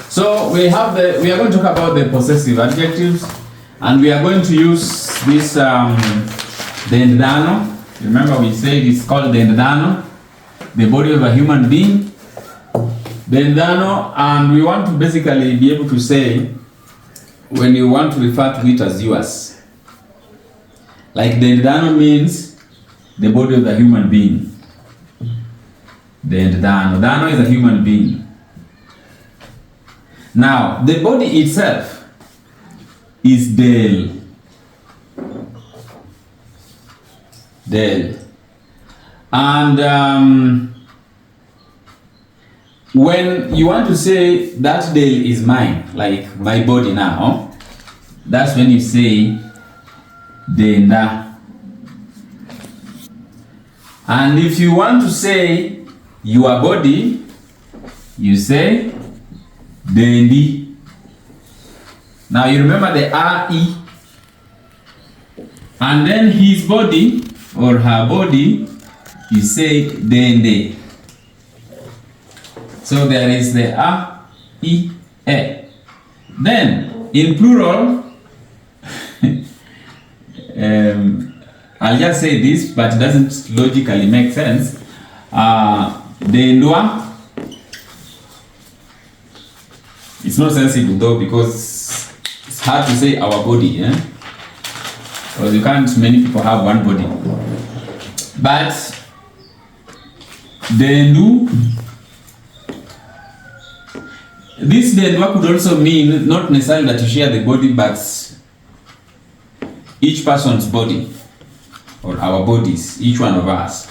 So we are going to talk about the possessive adjectives, and we are going to use this the endano. Remember we said it's called the endano, the body of a human being. The endano, and we want to basically be able to say when you want to refer to it as yours. Like the endano means the body of the human being. The endano. Dano is a human being. Now, the body itself is del. Del. And when you want to say that del is mine, like my body now, that's when you say denda. And if you want to say your body, you say dendi. Now you remember the R-E. And then his body or her body, you say dende. So there is the A-E-E. Then in plural, I'll just say this, but it doesn't logically make sense. Dendwa. It's not sensible though, because it's hard to say our body, eh? Because you can't, many people have one body. But dendu, this dendwa could also mean not necessarily that you share the body, but each person's body, or our bodies, each one of us.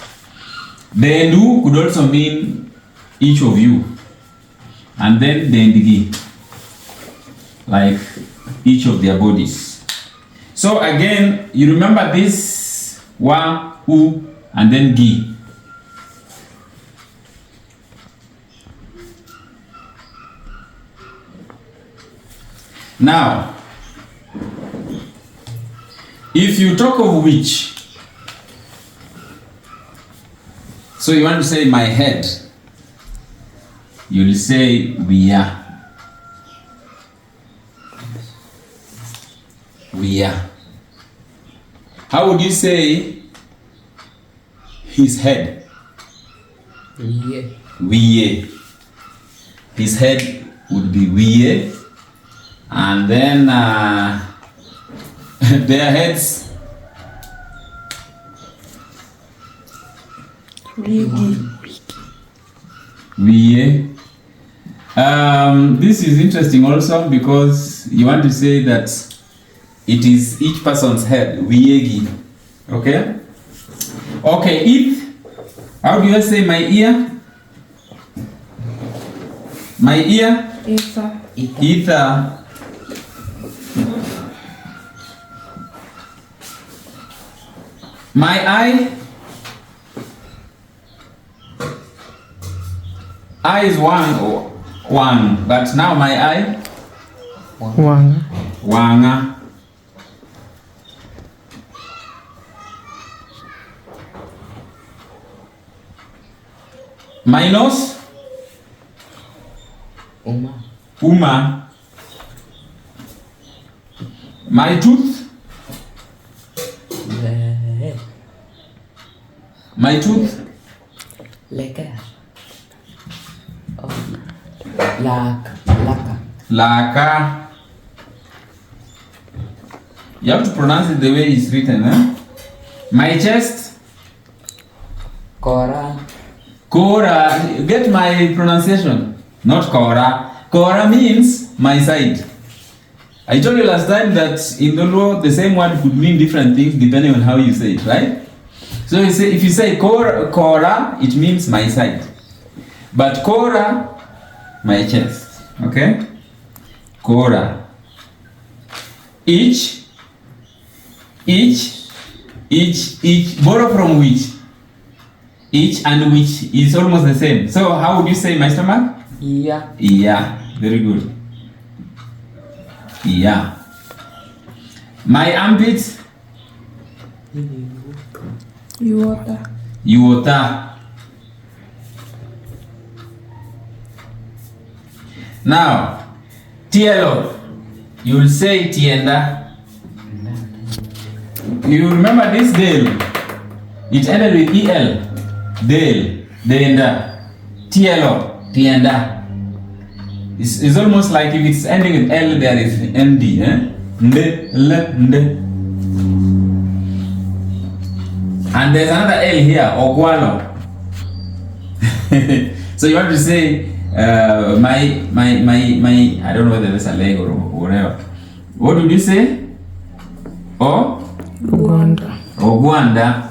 Dendu could also mean each of you. And then dendigi, like each of their bodies. So again, you remember this wa, u, and then gi. Now, if you talk of which, so you want to say my head, you'll say we are. We are. How would you say his head? We. His head would be we. And then their heads. We. This is interesting also because you want to say that it is each person's head. Wiegi. Okay? Okay, if. How do you say my ear? My ear? Ether. Ether. My eye? Eye is one, but now my eye? Wanga. Wanga. My nose? Uma. My tooth? My tooth? Leka. Laka. Laka. You have to pronounce it the way it's written, eh? My chest? Kora. Kora. Get my pronunciation. Not Kora. Kora means my side. I told you last time that in Dholuo, the same word could mean different things depending on how you say it, right? So you say, if you say Kora, it means my side. But Kora, my chest. Okay? Kora. Each. Borrow from which? Each and which is almost the same. So how would you say my stomach? Yeah. Yeah. Very good. Yeah. My armpit? Yuota. Yuota. Now, tielo, you will say tienda. You remember this Dale? It ended with el. Dale, deenda. Tielo, tienda. It's almost like if it's ending with L, there is ND. Nde, le, nde. And there's another L here, ogwalo. So you want to say, my, I don't know whether there's a leg or whatever. What did you say? Rwanda. Ogwanda.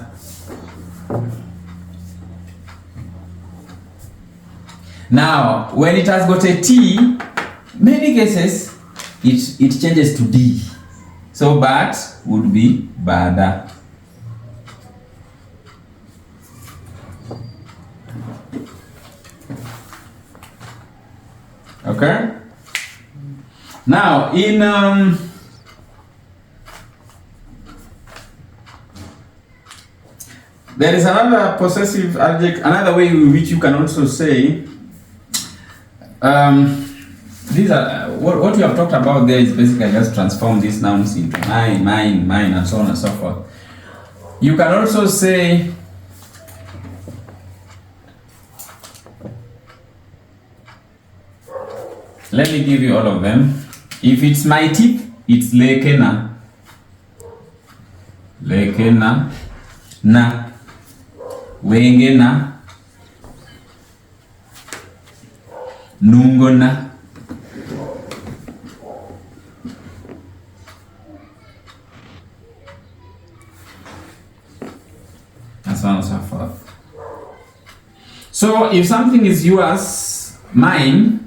Now, when it has got a T, many cases it changes to D. So bat would be bada. Okay? Now, in there is another possessive adjective, another way in which you can also say these are what you have talked about there is basically just transform these nouns into mine, and so on and so forth. You can also say let me give you all of them. If it's my tip, it's lekena. Lekena. Na. Wengena. Nungona. And so on and so forth. So if something is yours, mine,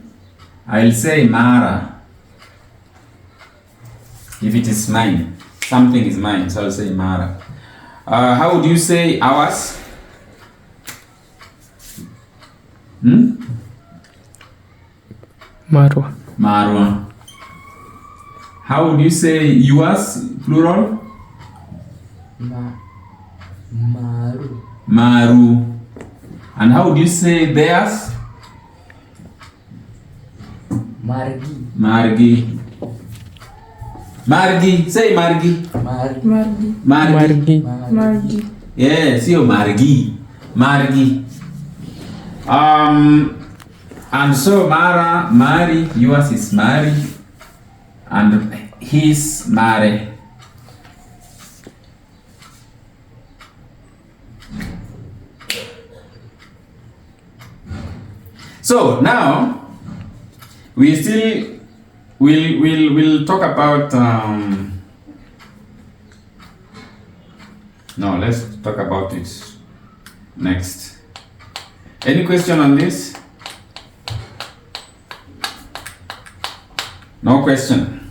I'll say Mara. If it is mine, something is mine, so I'll say Mara. How would you say ours? Marwa. Marwa. How would you say yours, plural? Maru. Maru. And how would you say theirs? Margi. Margi. Margi. Say Margi. Margi. Margi. Margi. Yes, you Margi. Margi. And so Mara, Mari, yours is Mari, and his Mare. So now we still we'll talk about no, let's talk about it next. Any question on this? No question.